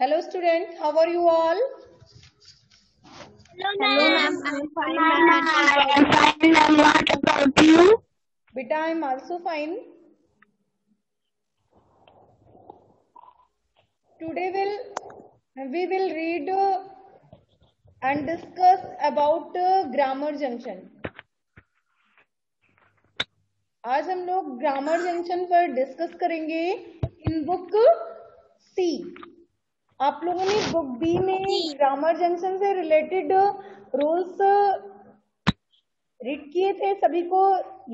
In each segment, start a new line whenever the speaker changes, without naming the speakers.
Hello student, how are you all?
Hello ma'am,
I'm fine,
I
ma'am.
am fine ma'am. What about you?
Beta, I am also fine. Today we will read and discuss about grammar junction. आज हम लोग grammar junction पर discuss करेंगे in book सी। आप लोगों ने book B में grammar junction से रिलेटेड रूल्स रीड किए थे, सभी को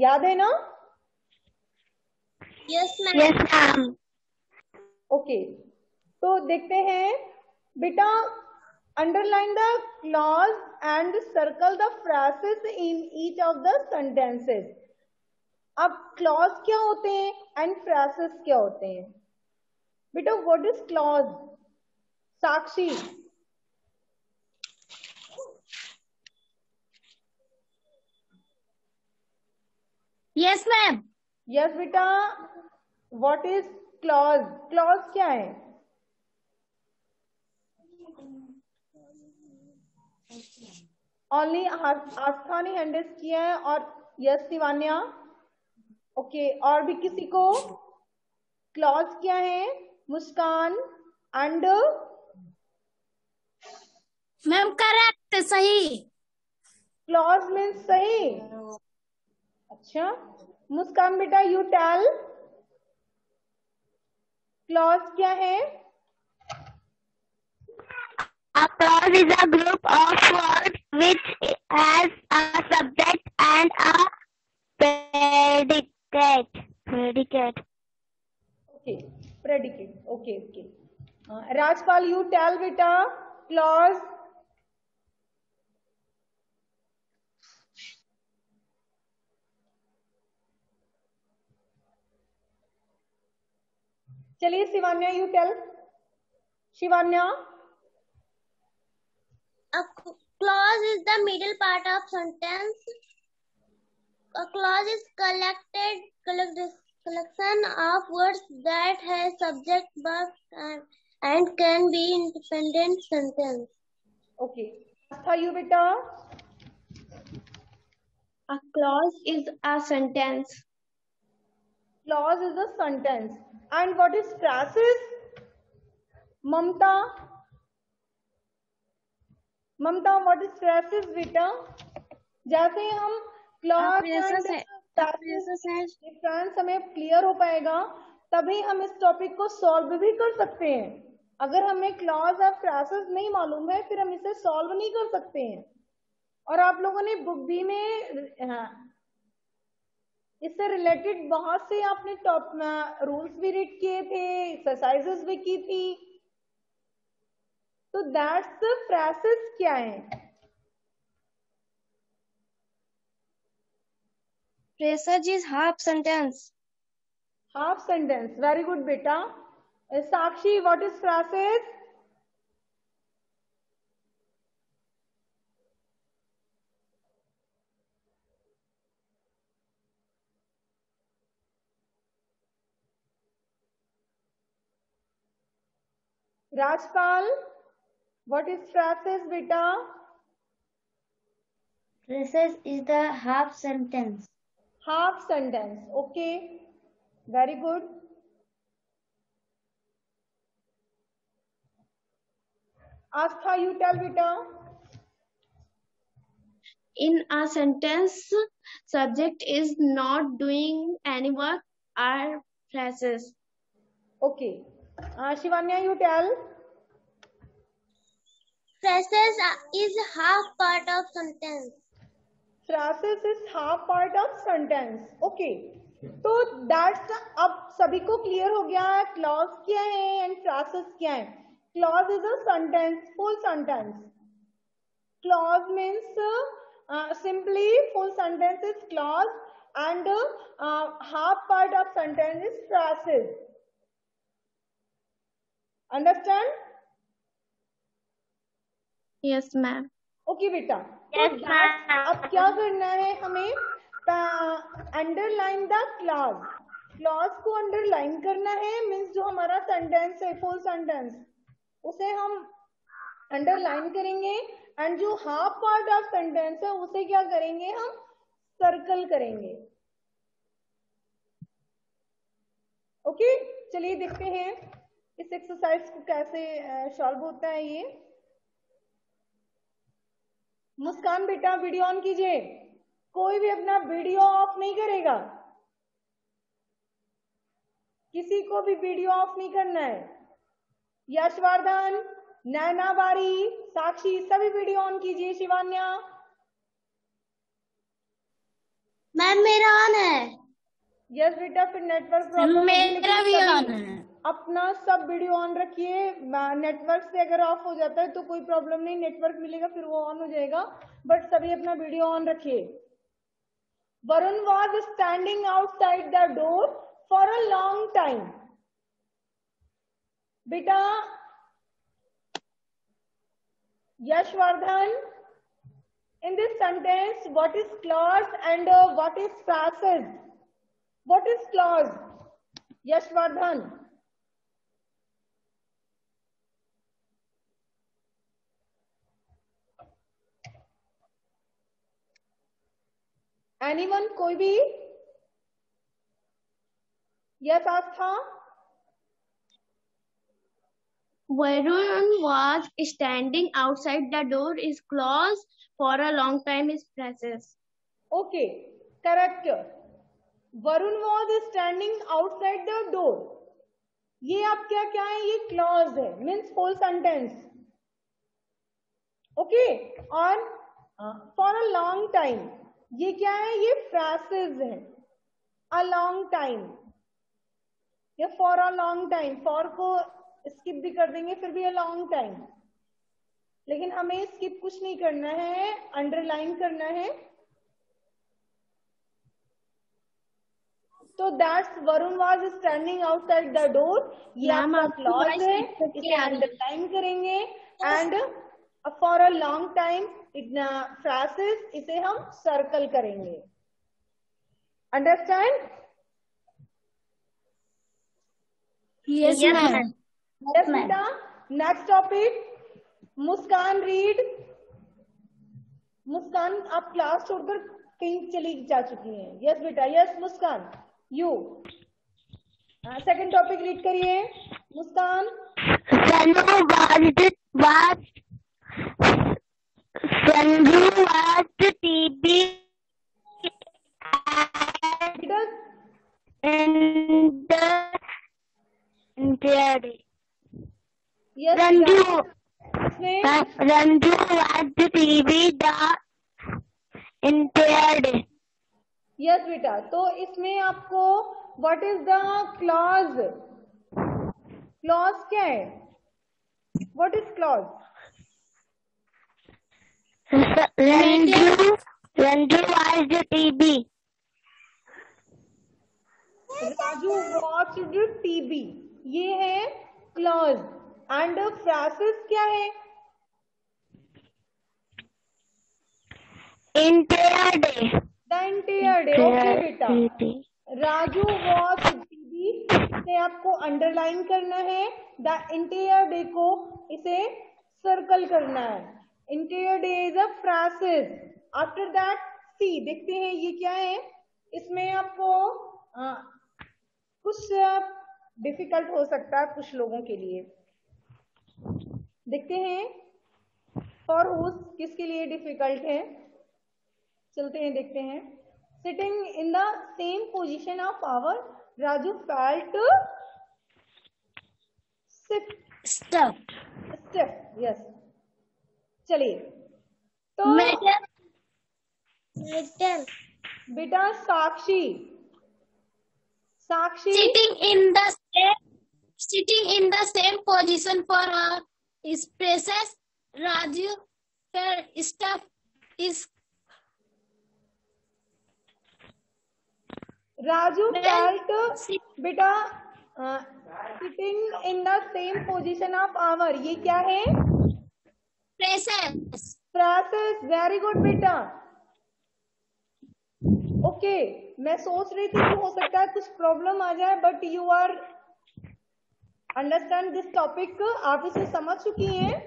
याद है ना?
Yes ma'am.
ओके, तो देखते हैं बेटा। Underline the clause and circle the phrases in each of the sentences. अब क्लॉज क्या होते हैं एंड फ्रेजेस क्या होते हैं बेटा? What is clause? Sakshi.
Yes ma'am.
Yes बेटा, व्हाट इज क्लॉज? क्लॉज क्या है? ओनली आस्था ने हैंड रेज किया है और यस शिवान्या। ओके, और भी किसी को? क्लॉज क्या है? मुस्कान एंड
मैम करेक्ट, सही।
क्लॉज मीन्स सही। अच्छा, मुस्कान बेटा यू टेल, क्लॉज क्या है?
A clause is a group of words which has a subject and a predicate.
Okay, predicate. Okay okay, Rajpal you tell बेटा, क्लॉज। चलिए Shivanya you tell. Shivanya.
A clause is the middle part of sentence. A clause is collection of words that has subject, verb, and can be independent sentence.
Okay, Aastha you बेटा।
A clause is a sentence.
Clause is a sentence. And what is phrases? Mamta, what is phrases बेटा? जैसे हम clause difference हमें clear हो पाएगा तभी हम इस टॉपिक को सॉल्व भी कर सकते हैं। अगर हमें क्लॉज और फ्रेजेस नहीं मालूम है फिर हम इसे सॉल्व नहीं कर सकते हैं। और आप लोगों ने बुक बी में इससे रिलेटेड बहुत से आपने टॉप रूल्स भी रीड किए थे, एक्सरसाइजेस भी की थी। तो दैट्स फ्रेजेस क्या है?
Phrase is half sentence.
Half sentence, very good बेटा। Sakshi, what is phrases? Rajpal, what is phrases बेटा?
Phrases is the half sentence.
Half sentence, okay, very good. Aastha you tell बेटा।
In a sentence, subject is not doing any work are phrases.
Okay, Shivanya you tell.
Phrases is half part of sentence.
Phrases is half part of sentence, okay. तो that's, अब सभी को clear हो गया है clause क्या है एंड फ्रेजेस क्या है। Clause is a sentence, full sentence. Clause means simply full sentence is clause and half part of sentence is phrases. Understand?
Yes, ma'am.
Okay बेटा,
Yes,
तो
ma'am.
अब क्या करना है हमें? Underline the clause. क्लॉज को अंडरलाइन करना है, मीन्स जो हमारा सेंटेंस है फुल सेंटेंस उसे हम अंडरलाइन करेंगे एंड जो हाफ पार्ट ऑफ सेंटेंस है उसे क्या करेंगे, हम सर्कल करेंगे। ओके, चलिए देखते हैं इस एक्सरसाइज को कैसे सॉल्व होता है ये। मुस्कान बेटा वीडियो ऑन कीजिए, कोई भी अपना वीडियो ऑफ नहीं करेगा, किसी को भी वीडियो ऑफ नहीं करना है। यशवर्धन, नैना बारी, साक्षी सभी वीडियो ऑन कीजिए। शिवान्या
मैम मेरा ऑन है।
यस बेटा, फिर नेटवर्क प्रॉब्लम
मेरा भी ऑन है।
अपना सब वीडियो ऑन रखिए। नेटवर्क से अगर ऑफ हो जाता है तो कोई प्रॉब्लम नहीं, नेटवर्क मिलेगा फिर वो ऑन हो जाएगा, बट सभी अपना वीडियो ऑन रखिए। Varun was standing outside the door for a long time. बेटा Yashvardhan, in this sentence what is clause and what is phrases? What is clause? Yashvardhan. Anyone? कोई भी? Yes, Aastha.
Varun was standing outside the door is clause for a long time is phrases.
Okay, correct. Varun was standing outside the door. ये आप क्या क्या है, ये clause है, means whole sentence. Okay, और for a long time ये क्या है, ये phrases है। a long time, ये for a long time, for को skip भी कर देंगे फिर भी a long time, लेकिन हमें skip कुछ नहीं करना है, underline करना है। तो that's Varun was standing outside the door, ये आपका क्लॉज है, इसे अंडरलाइन करेंगे। And for a long time phrases, इसे हम सर्कल करेंगे। अंडरस्टैंड?
Yes ma'am.
यस बेटा। Next topic, Muskan read. Muskan आप क्लास छोड़कर कहीं चली जा चुकी हैं। यस बेटा, yes Muskan, you second topic read करिए मुस्कान।
Sanju watched TV and the entire day.
Yes,
Sanju watched TV the entire day.
Yes बेटा, तो इसमें आपको what is the clause? Clause क्या है? What is clause?
Ranju watched TV.
Raju watched TV, ये है clause. And फ्रासेस क्या है?
Entire day.
The entire day. Okay बेटा, राजू वॉच टीवी, इसे आपको अंडरलाइन करना है। द एंटायर डे को इसे सर्कल करना है। Entire day is a phrases. After that see, देखते हैं ये क्या है। इसमें आपको कुछ डिफिकल्ट हो सकता है कुछ लोगों के लिए, देखते हैं फॉर हुज किसके लिए डिफिकल्ट है। चलते हैं देखते हैं। Sitting in the same position of hour Raju felt stiff. Yes, चलिए तो बेटा Sakshi
sitting in the same position for our expresses Raju stuff is
Raju felt बेटा sitting in the same position of hour, ये क्या है?
presses।
वेरी गुड बेटा। ओके, मैं सोच रही थी कि हो सकता है कुछ प्रॉब्लम आ जाए, but you are understand this topic, आप इसे समझ चुकी हैं।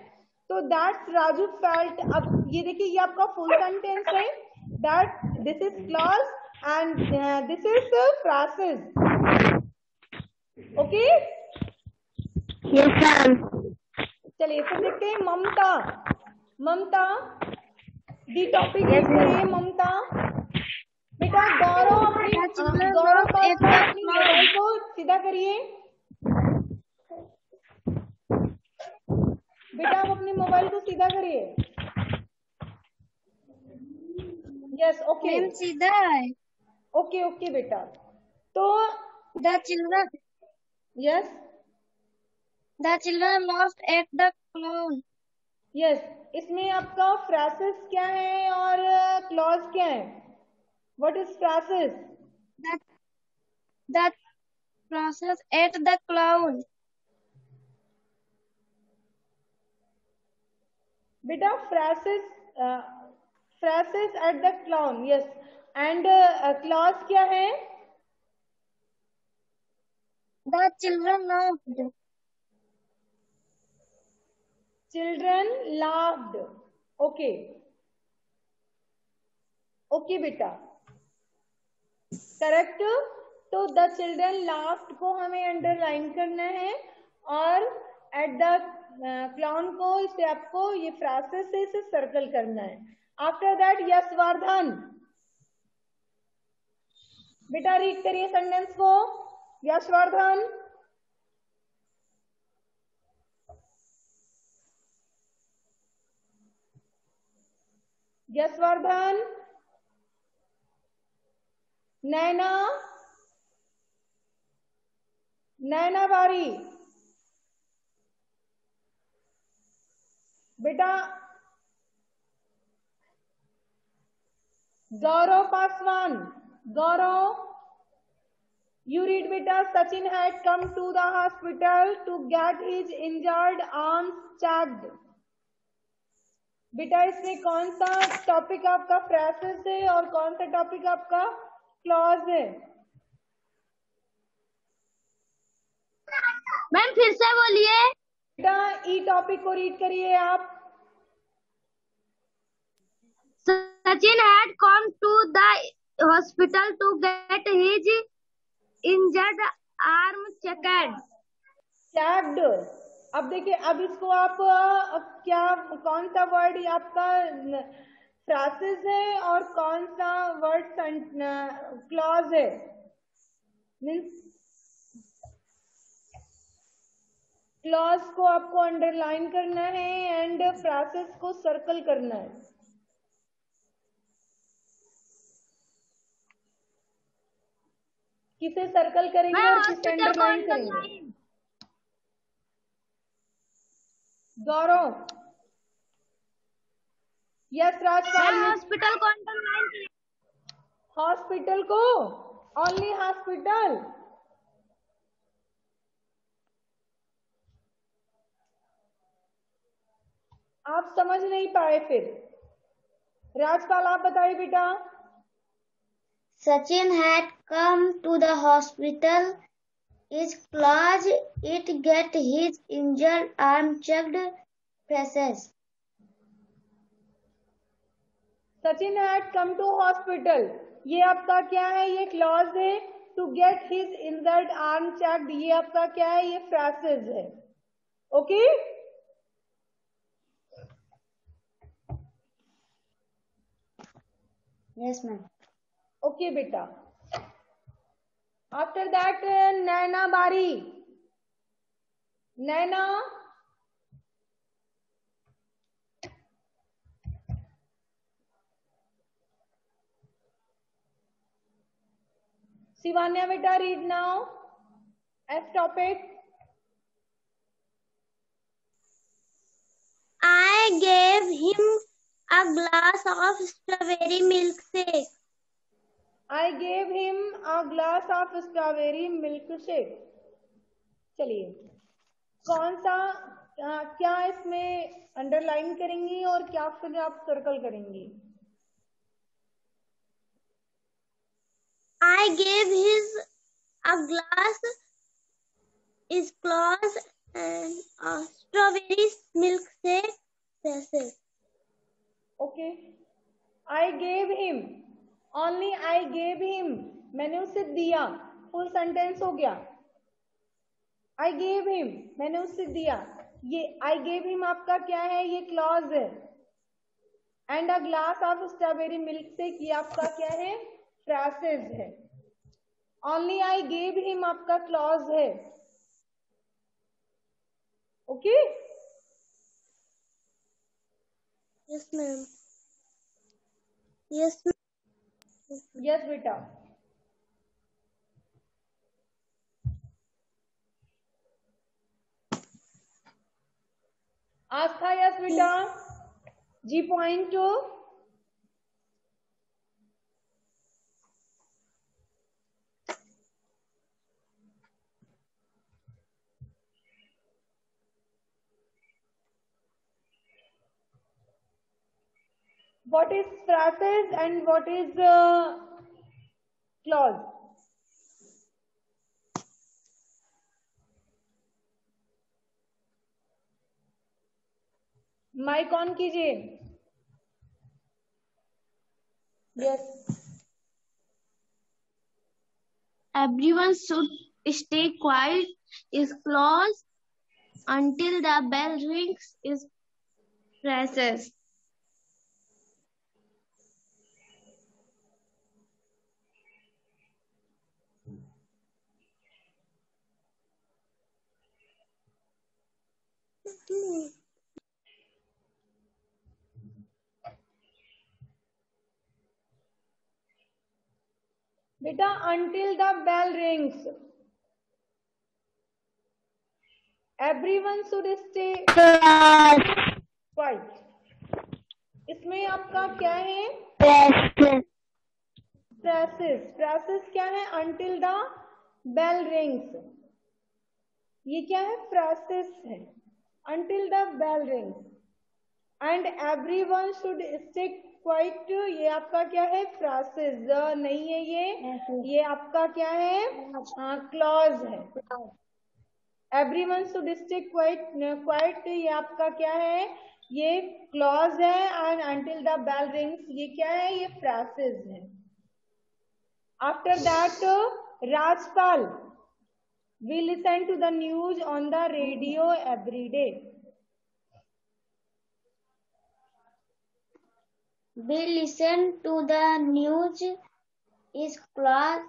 तो दैट्स राजू फेल्ट। अब ये देखिए, ये आपका फुल सेंटेंस है, that this is clause and this is phrases. Okay,
Yes, ma'am.
चलिए फिर देखते हैं ममता। ममता दी टॉपिक रीड करिए ममता। बेटा गौरव अपनी मोबाइल को सीधा करिए। बेटा आप अपनी मोबाइल को सीधा करिए। यस, ओके
सीधा है।
ओके ओके बेटा। तो
The children
yes
laughed at the clown.
Yes, इसमें आपका फ्रासेस क्या है और क्लॉज क्या है? What is phrases?
The process at the clown.
बेटा phrases at the clown, yes. And clause क्या है?
The children laughed.
Children laughed. Okay okay बेटा, करेक्ट। तो द चिल्ड्रन लाफ्ड को हमें अंडरलाइन करना है और एट द क्लाउन को इसे आपको ये फ्रासेस से इसे सर्कल करना है। आफ्टर दैट यशवर्धन, बेटा रीड करिए सेंटेंस को। यशवर्धन, यशवर्धन। नैना, नैना बारी। बेटा गौरव पासवान, गौरव you read बेटा। Sachin had come to the hospital to get his injured arms checked। बेटा इसमें कौन सा टॉपिक आपका फ्रेसेस है और कौन सा टॉपिक आपका क्लॉज है?
मैम फिर से बोलिए।
बेटा ई टॉपिक को रीड करिए आप।
Sachin had come to the hospital to get his injured arm checked.
Checked. अब देखिए, अब इसको आप क्या, कौन सा वर्ड आपका फ्रासेस है और कौन सा वर्ड क्लॉज है? मीन्स क्लॉज को आपको अंडरलाइन करना है एंड फ्रासेस को सर्कल करना है। किसे सर्कल करेंगे और किसे अंडरलाइन करेंगे? गौरव, यस राजपाल।
हॉस्पिटल को अंडरलाइन किया।
हॉस्पिटल को, ओनली हॉस्पिटल। आप समझ नहीं पाए फिर। राजपाल आप बताइए बेटा।
Sachin had come to the hospital. His class it get his injured arm checked. Process.
Sachin had come to hospital, ये आपका क्या है? ये क्लॉज है। To get his injured arm checked, ये आपका क्या है? ये फ्रासेस है। Okay
Yes, ma'am.
ओके बेटा। आफ्टर दैट नैना बारी। नैना, शिवान्या बेटा read now as topic.
I gave him a glass of strawberry milkshake.
I gave him a glass of strawberry milkshake। चलिए, कौन सा क्या इसमें अंडरलाइन करेंगी और क्या फिर आप सर्कल करेंगी?
I gave his a glass is clause and strawberry milkshake process.
Okay, I gave him, only I gave him, मैंने उसे दिया, फुल सेंटेंस हो गया। आई गेव हिम, मैंने उसे दिया, ये आई गेव हिम आपका क्या है, ये क्लॉज है। And a glass of strawberry milk shake, ये आपका क्या है, फ्रासेस है। ओनली आई गेव हिम आपका क्लॉज है। Okay,
Yes, ma'am. Yes, ma'am.
Yes बेटा। आस्था, यस बेटा। G point. What is phrases and what is clause? Mike on कीजिए। Yes,
Everyone should stay quiet is clause until the bell rings is phrases.
बेटा until the bell rings, everyone should stay
Clause.
quiet। इसमें आपका क्या है,
Phrases.
phrases। phrases क्या है, until the bell rings, ये क्या है, phrases है। until the bell rings and everyone should stay quiet, ये आपका क्या है, phrases नहीं है, ये आपका क्या है, clause है। everyone should stay quiet, ये आपका क्या है, ये clause है। and until the bell rings, ये क्या है, ये phrases है। after that Rajpal, we listen to the news on the radio every day।
We listen to the news is clause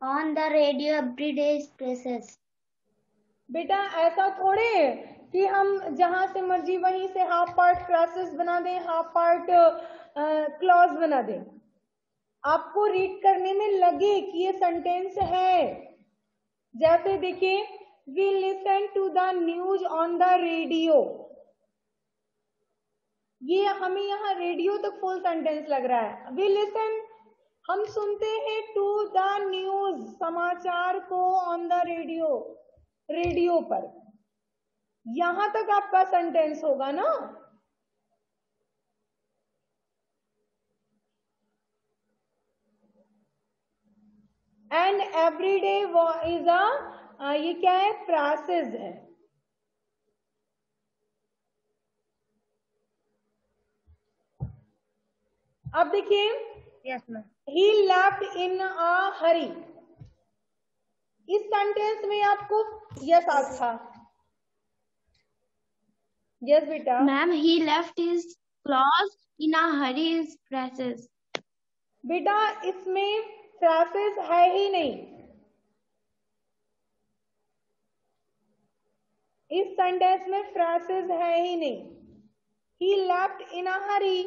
on the radio every day phrases.
बेटा ऐसा थोड़े कि हम जहां से मर्जी वहीं से हाफ पार्ट फ्रासेस बना दें, हाफ पार्ट क्लॉज बना दें। आपको रीड करने में लगे कि ये सेंटेंस है। जैसे देखिए, we listen to the news on the radio, ये हमें यहाँ रेडियो तक फुल सेंटेंस लग रहा है। वी लिसन, हम सुनते हैं, टू द न्यूज, समाचार को, ऑन द रेडियो, रेडियो पर, यहां तक आपका सेंटेंस होगा ना। एंड एवरी डे इज अ, ये क्या है, फ्रासेस है। अब देखिए,
Yes, ma'am.
He left in अ हरी, इस सेंटेंस में आपको यस आस्था, यस बेटा।
Ma'am, he left his clause in a hurry is phrases.
बेटा इसमें फ्रासेस है ही नहीं, इस सेंटेंस में फ्रासेस है ही नहीं। ही लेफ्ट इन अ हरी,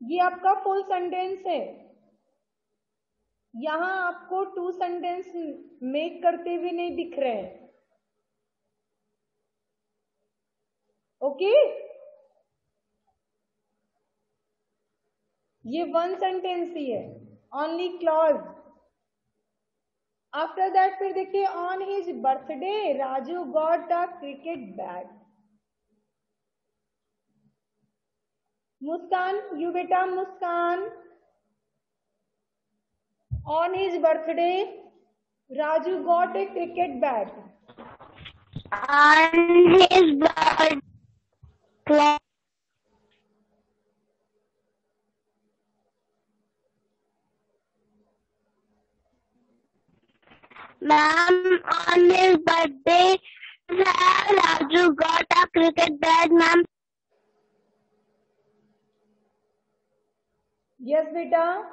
ये आपका फुल सेंटेंस है। यहां आपको टू सेंटेंस मेक करते हुए नहीं दिख रहे हैं। ओके, ये वन सेंटेंस ही है, ओनली क्लॉज। आफ्टर दैट फिर देखिए, on his birthday Raju got a cricket bat. Muskan, you बेटा मुस्कान, On his birthday, Raju got a cricket bat.
On his birthday, ma'am, on his birthday, Raju got a cricket bat, ma'am.
Yes, beta.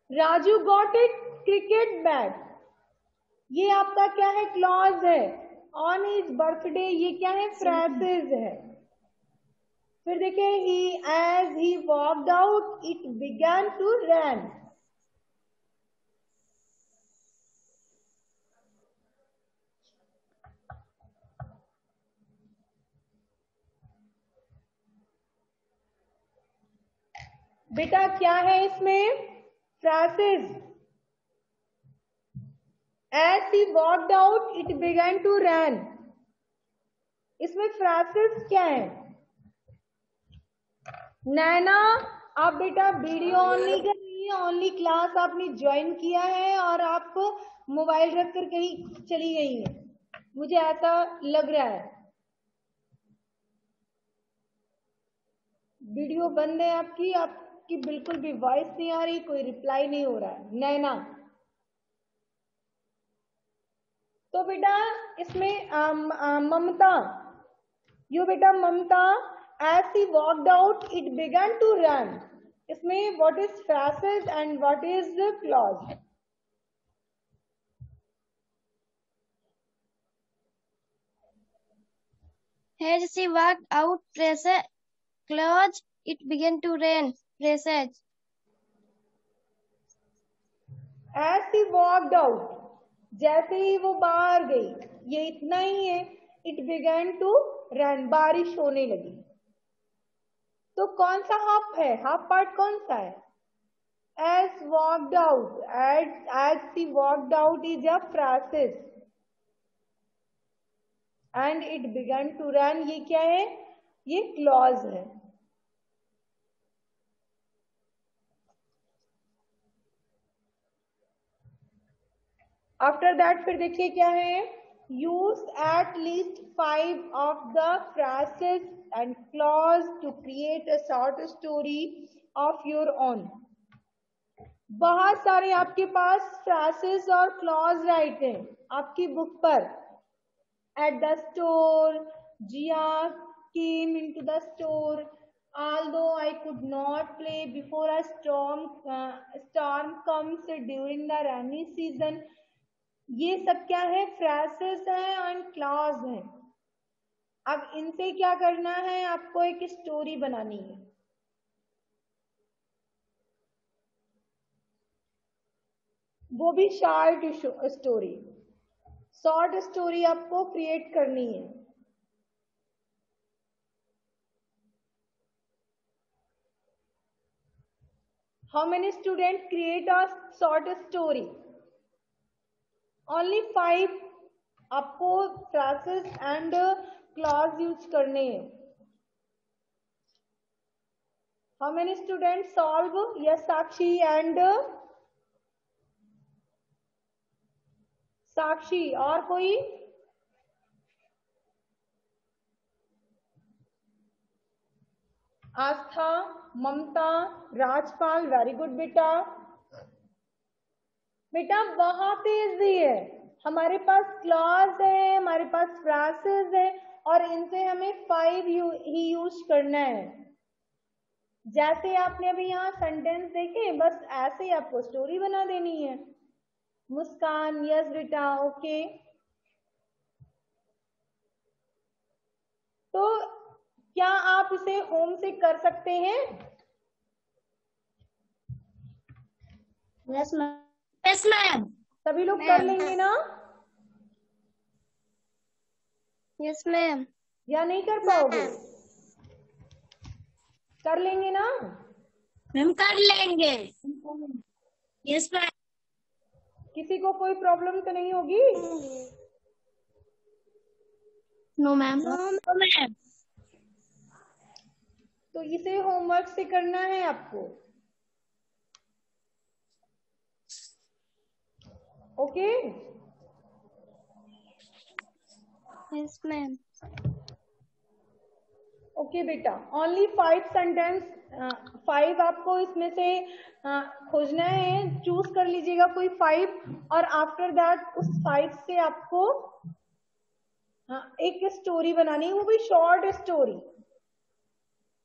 Raju got a cricket bat. ये आपका क्या है? Clause है. On his birthday ये क्या है? Phrases है. फिर देखिए he as he walked out it began to rain. बेटा क्या है इसमें? Phrases. As he walked out, it began to rain. इसमें फ्रेजेस क्या है? नैना, आप बेटा वीडियो ऑन नहीं कर रही है, ओनली क्लास आपने ज्वाइन किया है और आप मोबाइल रख कर कहीं चली गई हैं, मुझे ऐसा लग रहा है. वीडियो बंद है आपकी, आपकी बिल्कुल भी वॉइस नहीं आ रही, कोई रिप्लाई नहीं हो रहा है. नैना, तो बेटा इसमें ममता, यू बेटा ममता, as he walked out it began to run. इसमें what is phrases and what is the clause?
As she walked out, clause, it began to rain. Phrases.
As he walked out, जैसे ही वो बाहर गई, ये इतना ही है. It began to rain, बारिश होने लगी. तो कौन सा हाफ है? हाफ पार्ट कौन सा है? As walked out, as she walked out is a phrases and it began to run, ये क्या है? ये क्लॉज है. आफ्टर दैट फिर देखिए क्या है? Use at least 5 of the phrases and clause to create a short story of your own. बहुत सारे आपके पास phrases और clause राइट हैं आपकी बुक पर. At the store, Jia came into the store. Although I could not play before a storm comes during the rainy season. ये सब क्या है? फ्रेजेस हैं और क्लॉज हैं. अब इनसे क्या करना है? आपको एक स्टोरी बनानी है. वो भी शॉर्ट स्टोरी. शॉर्ट स्टोरी आपको क्रिएट करनी है. How many student create a short story? Only 5 आपको फ्रेजेस एंड क्लॉज यूज करने हैं. How many student solve? Yes Sakshi and Sakshi. और कोई? आस्था, ममता, राजपाल, वेरी गुड बेटा. बेटा बहुत इजी है. हमारे पास क्लॉज है, हमारे पास फ्रेजेस है और इनसे हमें 5 ही यूज करना है. जैसे आपने अभी यहाँ सेंटेंस देखे, बस ऐसे ही आपको स्टोरी बना देनी है. मुस्कान, यस बेटा, ओके. तो क्या आप इसे होम से कर सकते हैं?
Yes, ma'am. Yes, ma'am.
सभी लोग कर लेंगे ना?
Yes, ma'am.
या नहीं कर पाओगे? कर लेंगे ना?
मैम कर लेंगे. Yes, ma'am.
किसी को कोई प्रॉब्लम तो नहीं होगी?
No, ma'am. No, ma'am.
तो इसे होमवर्क से करना है आपको। Okay
yes ma'am.
ओके बेटा, ओनली 5 सेंटेंस, 5 आपको इसमें से खोजना है, चूज कर लीजिएगा कोई 5 और आफ्टर दैट उस 5 से आपको एक स्टोरी बनानी है, वो भी शॉर्ट स्टोरी,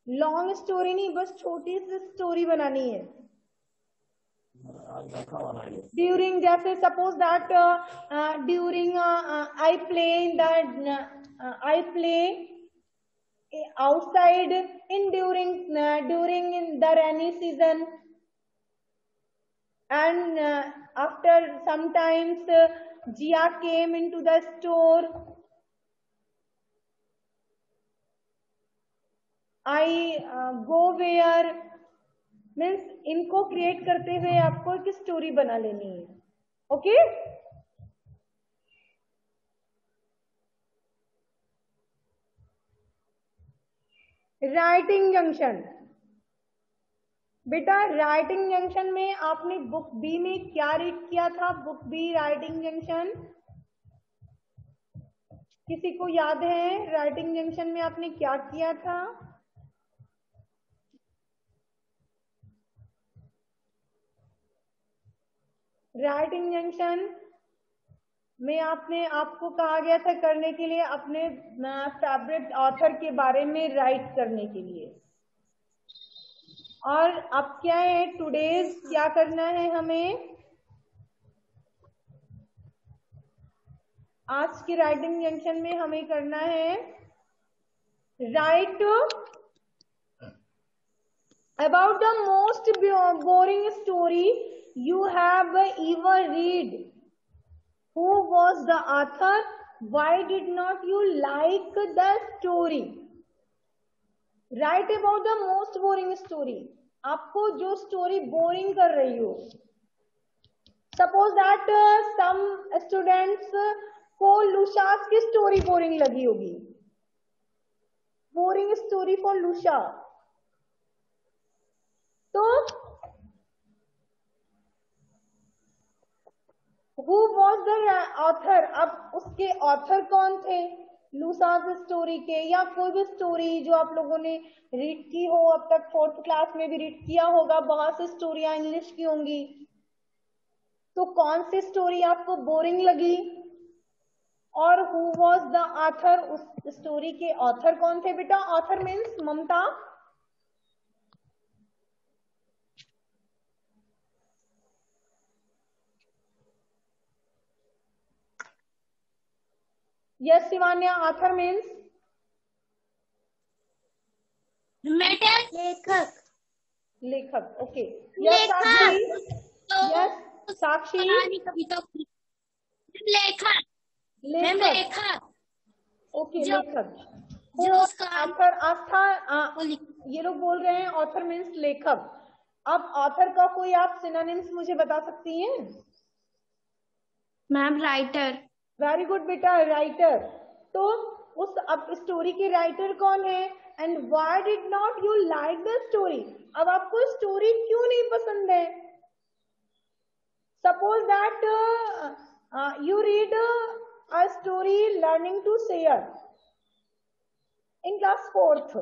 लॉन्ग स्टोरी नहीं, बस छोटी सी स्टोरी बनानी है। ड्यूरिंग, जैसे suppose that during I play in the I play outside in during in the rainy season, and after sometimes Jia came into the store. I go where, means इनको create करते हुए आपको एक story बना लेनी है। Okay writing junction, बेटा writing junction में आपने बुक बी में क्या रीड किया था? बुक बी राइटिंग जंक्शन किसी को याद है? राइटिंग जंक्शन में आपने क्या किया था? राइटिंग जंक्शन में आपको कहा गया था करने के लिए अपने फेवरेट ऑथर के बारे में राइट करने के लिए। और अब क्या है, टुडेज क्या करना है हमें? आज की राइटिंग जंक्शन में हमें करना है write about the most boring story you have ever read. Who was the author? Why did not you like the story? Write about the most boring story. आपको जो स्टोरी बोरिंग कर रही हो, suppose that some students को लुशास की story boring लगी होगी, boring story for लुशा, तो Who was the author? अब उसके ऑथर कौन थे? लूसास स्टोरी के, या कोई भी स्टोरी जो आप लोगों ने रीड की हो, अब तक 4th क्लास में भी रीड किया होगा, बहुत सी स्टोरियां इंग्लिश की होंगी, तो कौन सी स्टोरी आपको बोरिंग लगी? और हु वॉज द ऑथर? उस स्टोरी के ऑथर कौन थे बेटा? ऑथर मीन्स ममता, यस शिवान्या, ऑथर मीन्स
लेखक।
लेखक, ओके। यस साक्षी, यस साक्षी,
लेखक।
लेखक, ओके लेखक।
जो उसका
ऑथर, आस्था, ये लोग बोल रहे हैं ऑथर मीन्स लेखक। अब ऑथर का कोई आप सिनोनिम्स मुझे बता सकती हैं?
Ma'am writer.
वेरी गुड बेटा, राइटर। तो उस अब स्टोरी के राइटर कौन है? And why did not you like the story? अब आपको स्टोरी क्यों नहीं पसंद है? Suppose that you read a story learning to share in class 4th,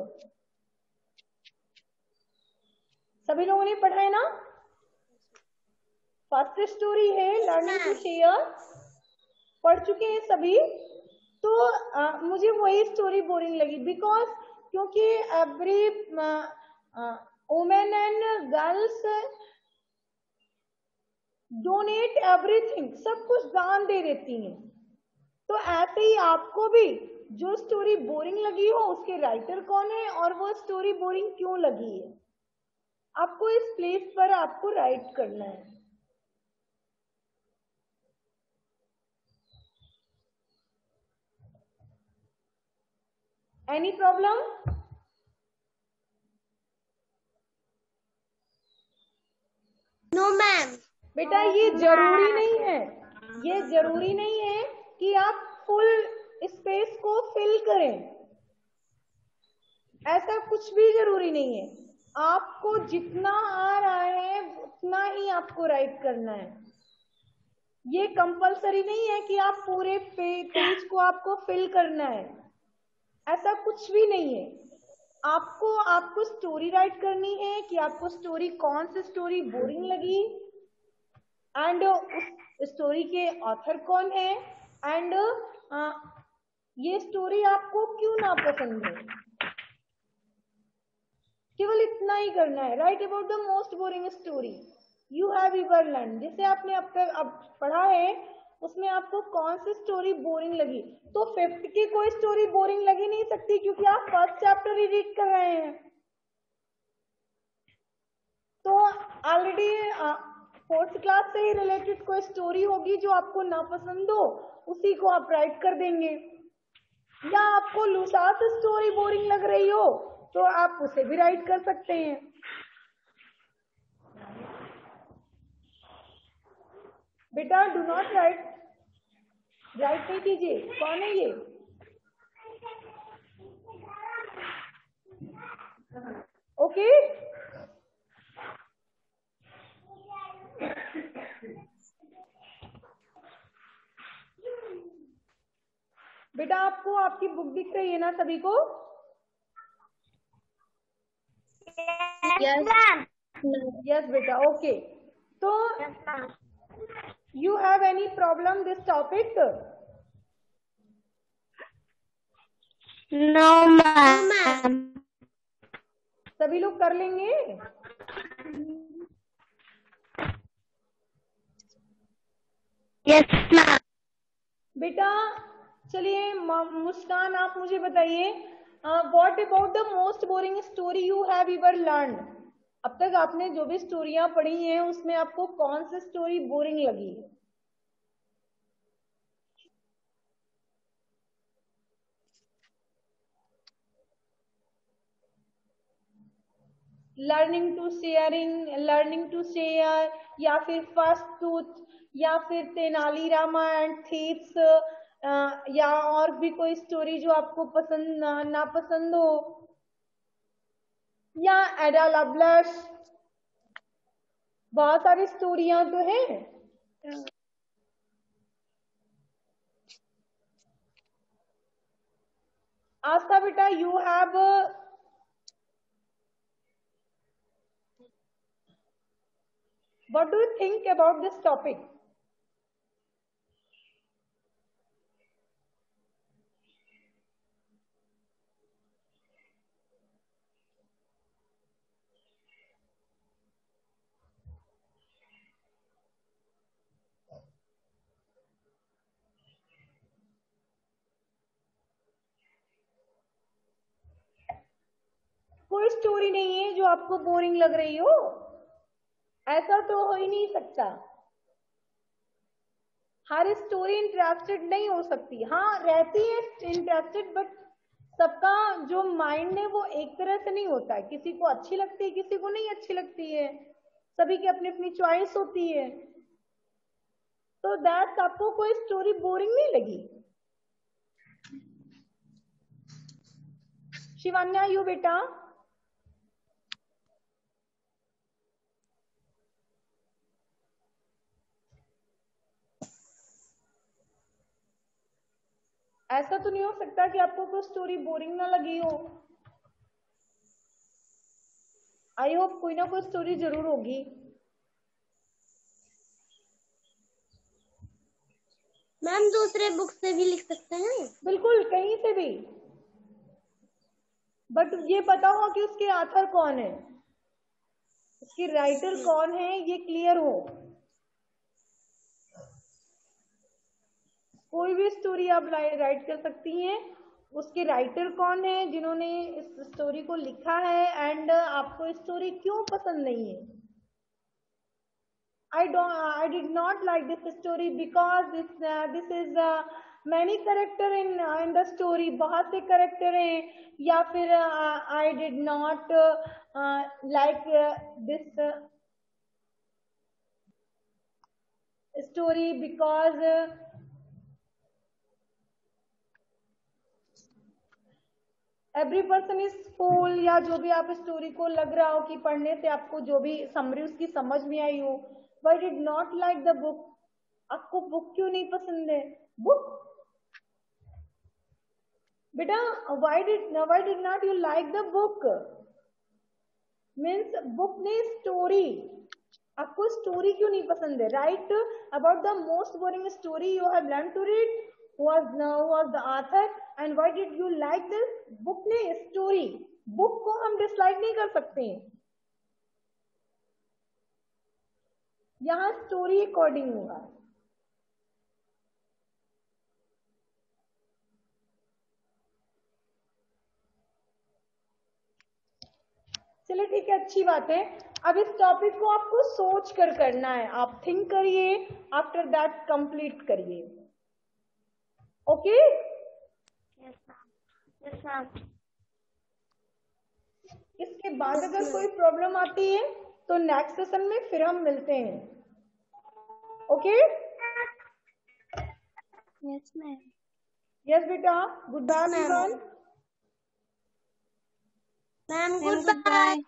सभी लोगों ने पढ़ा है ना? फर्स्ट स्टोरी है लर्निंग टू शेयर, पढ़ चुके हैं सभी। तो मुझे वही स्टोरी बोरिंग लगी, बिकॉज क्योंकि every women and girls donate everything, सब कुछ दान दे देती हैं। तो ऐसे ही आपको भी जो स्टोरी बोरिंग लगी हो उसके राइटर कौन है और वो स्टोरी बोरिंग क्यों लगी है, आपको इस प्लेस पर आपको राइट करना है। Any problem?
No ma'am.
बेटा ये जरूरी नहीं है, ये जरूरी नहीं है कि आप फुल स्पेस को फिल करें। ऐसा कुछ भी जरूरी नहीं है, आपको जितना आ रहा है उतना ही आपको राइट करना है। ये कंपलसरी नहीं है कि आप पूरे पेज को आपको फिल करना है, ऐसा कुछ भी नहीं है। आपको स्टोरी राइट करनी है कि आपको स्टोरी, कौन सी स्टोरी बोरिंग लगी, एंड उस स्टोरी के ऑथर कौन है, एंड ये स्टोरी आपको क्यों ना पसंद है। केवल इतना ही करना है। Write about the most boring story you have ever learn. जैसे आपने अब तक पढ़ा है, उसमें आपको कौन सी स्टोरी बोरिंग लगी। तो फिफ्थ की कोई स्टोरी बोरिंग लगी नहीं सकती, क्योंकि आप फर्स्ट चैप्टर ही रीड कर रहे हैं। तो ऑलरेडी फोर्थ क्लास से ही रिलेटेड कोई स्टोरी होगी जो आपको नापसंद हो, उसी को आप राइट कर देंगे। या आपको लुसास स्टोरी बोरिंग लग रही हो तो आप उसे भी राइट कर सकते हैं। बेटा डू नॉट राइट नहीं कीजिए। कौन है ये? ओके बेटा, आपको आपकी बुक दिख रही है ना सभी को? यस बेटा, ओके। तो you have any problem this topic?
No, ma'am.
सभी लोग कर लेंगे?
Yes, ma'am.
बेटा चलिए, मुस्कान आप मुझे बताइए, what about the most boring story you have ever learn. अब तक आपने जो भी स्टोरियां पढ़ी हैं उसमें आपको कौन सी स्टोरी बोरिंग लगी? लर्निंग टू शेयर, या फिर फर्स्ट टूथ, या फिर तेनालीरामा एंड थीव्स, या और भी कोई स्टोरी जो आपको पसंद ना पसंद हो, या एडा लवलस। बहुत सारी स्टोरियां तो हैं। आस्था बेटा, you have what do you think about this topic? कोई स्टोरी नहीं है जो आपको बोरिंग लग रही हो, ऐसा तो हो ही नहीं सकता। हर स्टोरी इंटरेस्टेड नहीं हो सकती, हाँ रहती है इंटरेस्टेड, बट सबका जो माइंड है वो एक तरह से नहीं होता है। किसी को अच्छी लगती है, किसी को नहीं अच्छी लगती है, सभी की अपनी अपनी चॉइस होती है। तो दैट्स, आपको कोई स्टोरी बोरिंग नहीं लगी? शिवान्या, यू बेटा? ऐसा तो नहीं हो सकता कि आपको कोई स्टोरी बोरिंग ना लगी हो। आई होप कोई ना कोई स्टोरी जरूर होगी।
मैम दूसरे बुक से भी लिख सकते हैं?
बिल्कुल, कहीं से भी, बट ये पता हो कि उसके ऑथर कौन है, उसकी राइटर कौन है, ये क्लियर हो। कोई भी स्टोरी आप राइट कर सकती हैं, उसके राइटर कौन है जिन्होंने इस स्टोरी को लिखा है, एंड आपको स्टोरी क्यों पसंद नहीं है। I did not like this story because this is many character in the story, बहुत से character हैं, या फिर I did not like this story because every person is fool, या जो भी आप स्टोरी को लग रहा हो कि पढ़ने से आपको जो भी समरी उसकी समझ में आई हो. Why did not like the book? आपको बुक क्यों नहीं पसंद है? बुक बेटा, why did not you like the book? Means book ने स्टोरी, आपको स्टोरी क्यों नहीं पसंद है? Write about the most boring story you have learn to read. who was the author and why did you like this? Book ने story, book को हम dislike नहीं कर सकते हैं, यहाँ स्टोरी अकॉर्डिंग होगा. चलिए ठीक है, अच्छी बात है. अब इस टॉपिक को आपको सोच कर करना है, आप थिंक करिए, आफ्टर दैट कंप्लीट करिए. ओके?
Yes, ma'am.
इसके बाद अगर कोई प्रॉब्लम आती है तो नेक्स्ट सेशन में फिर हम मिलते हैं. ओके?
Yes, ma'am.
यस बेटा, goodbye everyone.
Ma'am, goodbye.